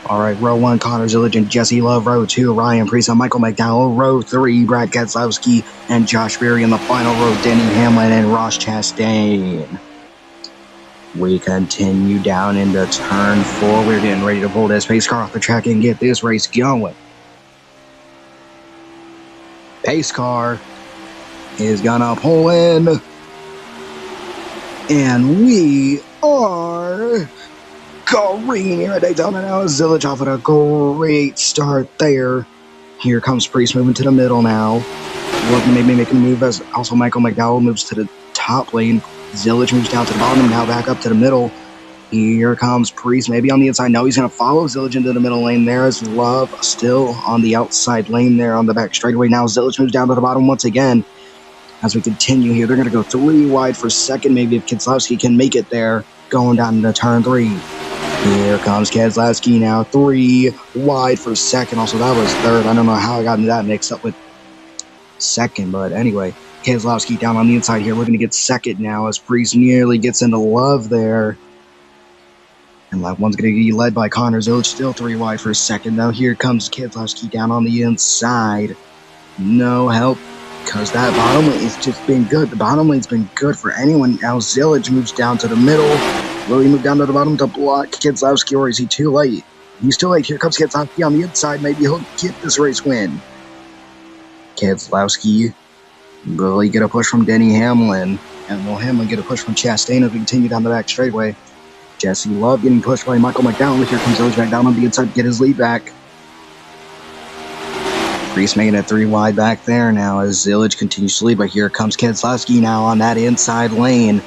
All right, row 1, Connor Zillage and Jesse Love. Row 2, Ryan Priest and Michael McDowell. Row 3, Brad Keselowski and Josh Berry. In the final row, Denny Hamlin and Ross Chastain. We continue down into turn 4. We're getting ready to pull this pace car off the track and get this race going. Pace car is gonna pull in. And we are green here at Daytona now. Zillage off at a great start there. Here comes Priest moving to the middle now. Looking maybe making a move as also Michael McDowell moves to the top lane. Zillage moves down to the bottom, now back up to the middle. Here comes Priest, maybe on the inside. No, he's going to follow Zillage into the middle lane. There is Love still on the outside lane there on the back straightaway. Now Zillage moves down to the bottom once again. As we continue here, they're going to go 3 wide for second. Maybe if Keselowski can make it there, going down into turn 3. Here comes Keselowski now, 3 wide for second. Also, that was third. I don't know how I got into that mixed up with second, but anyway, Keselowski down on the inside here, looking to get second now as Priest nearly gets into Love there. And lap one's going to be led by Connor Zillage, still 3 wide for second. Now here comes Keselowski down on the inside. No help, because that bottom lane has just been good. The bottom lane's been good for anyone. Now Zillage moves down to the middle. Will he move down to the bottom to block Keselowski, or is he too late? He's too late. Here comes Keselowski on the inside. Maybe he'll get this race win. Keselowski, will he get a push from Denny Hamlin? And will Hamlin get a push from Chastain as we continue down the back straightaway? Jesse Love getting pushed by Michael McDowell. Here comes Zillage back down on the inside to get his lead back. Priest making it 3 wide back there now as Zillage continues to lead, but here comes Keselowski now on that inside lane.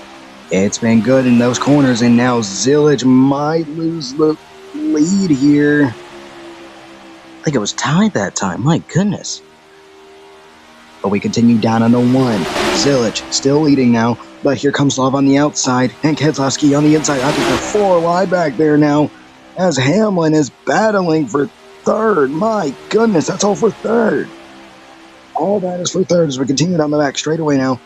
It's been good in those corners, and now Zillage might lose the lead here. I think it was tied that time. My goodness. But we continue down on the 1. Zillage still leading now, but here comes Love on the outside, and Keselowski on the inside. I think they're 4 wide back there now as Hamlin is battling for third. My goodness, that's all for third. All that is for third as we continue down the back straightaway now.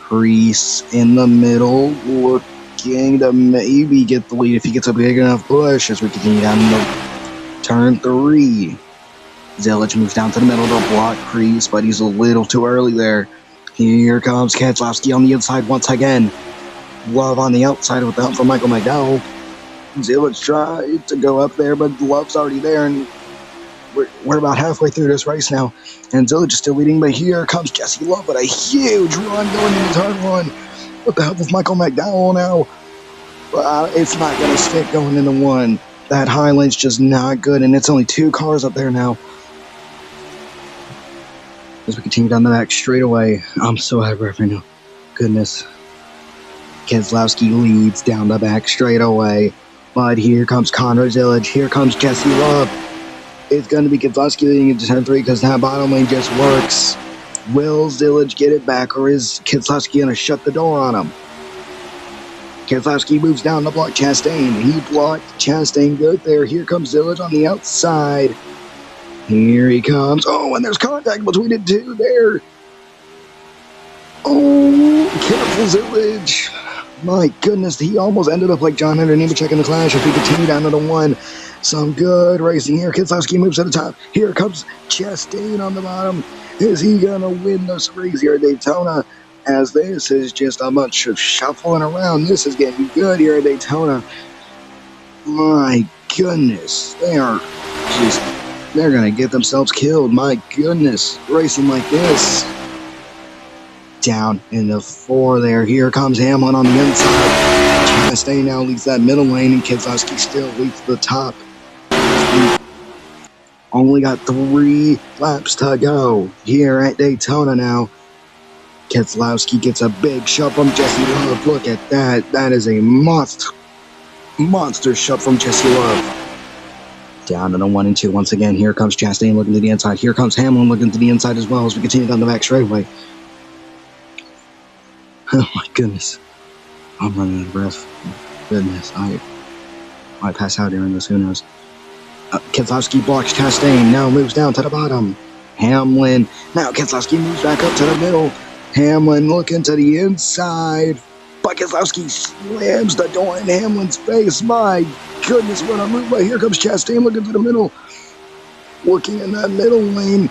Priest in the middle, looking to maybe get the lead if he gets a big enough push as we continue down to turn 3. Zillage moves down to the middle to block Priest, but he's a little too early there. Here comes Keselowski on the inside once again. Love on the outside with the help from Michael McDowell. Zillage tried to go up there, but Love's already there, and we're about halfway through this race now. And Zillage is still leading, but here comes Jesse Love with a huge run going into turn 1 with the help of Michael McDowell now. It's not going to stick going into 1. That high lane's just not good, and it's only 2 cars up there now. As we continue down the back straightaway, I'm so out of breath right now. Goodness. Keselowski leads down the back straightaway. But here comes Connor Zillage. Here comes Jesse Love. It's going to be Keselowski leading into turn 3 because that bottom lane just works. Will Zillage get it back, or is Keselowski going to shut the door on him? Keselowski moves down to block Chastain. He blocked Chastain good there. Here comes Zillage on the outside. Here he comes. Oh, and there's contact between the 2 there. Oh, careful Zillage. My goodness, he almost ended up like John Hunter Nemechek in the Clash if we continue down to the 1. Some good racing here. Keselowski moves to the top. Here comes Chastain on the bottom. Is he going to win this race here at Daytona? As this is just a bunch of shuffling around. This is getting good here at Daytona. My goodness. They're going to get themselves killed. My goodness. Racing like this. Down in the 4 there. Here comes Hamlin on the inside. Chastain now leads that middle lane, and Keselowski still leads the top. Only got 3 laps to go here at Daytona now. Keselowski gets a big shot from Jesse Love. Look at that. That is a monster shot from Jesse Love. Down to the 1 and 2 once again. Here comes Chastain looking to the inside. Here comes Hamlin looking to the inside as well as we continue down the back straightaway. Oh my goodness. I'm running out of breath. Goodness, I might pass out during this, who knows. Keselowski blocks Chastain, now moves down to the bottom. Hamlin, now Keselowski moves back up to the middle. Hamlin looking to the inside. But Keselowski slams the door in Hamlin's face. My goodness, what a move. But here comes Chastain looking to the middle. Looking in that middle lane.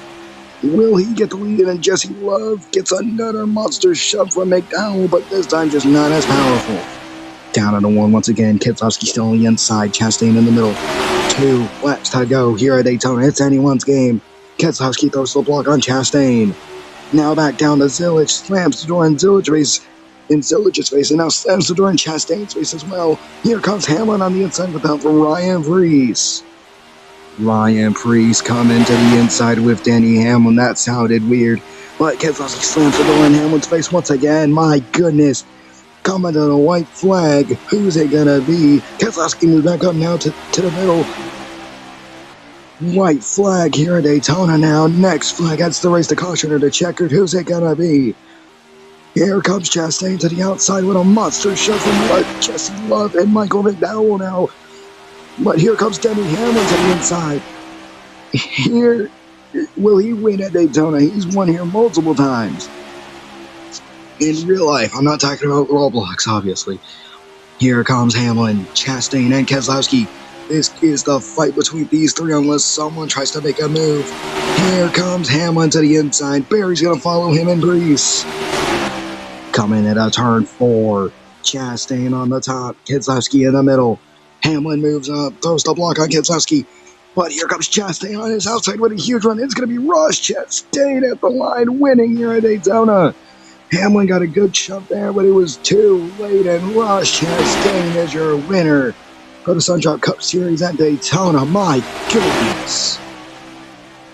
Will he get the lead? And Jesse Love gets another monster shove from McDowell, but this time just not as powerful. Down on the one once again. Keselowski still on the inside. Chastain in the middle. 2 laps to go here at Daytona. It's anyone's game. Keselowski throws the block on Chastain. Now back down to Zilich. Slams the door in Zilich's face. And now slams the door in Chastain's face as well. Here comes Hamlin on the inside with help from Ryan Preece. Ryan Preece coming to the inside with Denny Hamlin. That sounded weird. But Keselowski slams the door in Hamlin's face once again. My goodness. Coming to the white flag. Who's it gonna be? Keselowski moves back up now to the middle. White flag here at Daytona now. Next flag adds the race to caution or to checkered. Who's it gonna be? Here comes Chastain to the outside with a monster shove from Jesse Love and Michael McDowell now. But here comes Denny Hamlin to the inside. Here, will he win at Daytona? He's won here multiple times. In real life, I'm not talking about Roblox, obviously. Here comes Hamlin, Chastain, and Keselowski. This is the fight between these three unless someone tries to make a move. Here comes Hamlin to the inside. Barry's going to follow him in Greece. Coming at a turn 4. Chastain on the top. Keselowski in the middle. Hamlin moves up. Throws the block on Keselowski. But here comes Chastain on his outside with a huge run. It's going to be Ross Chastain at the line winning here at Daytona. Hamlin got a good shove there, but it was too late. And Ross Chastain is your winner for the Sundrop Cup Series at Daytona. My goodness.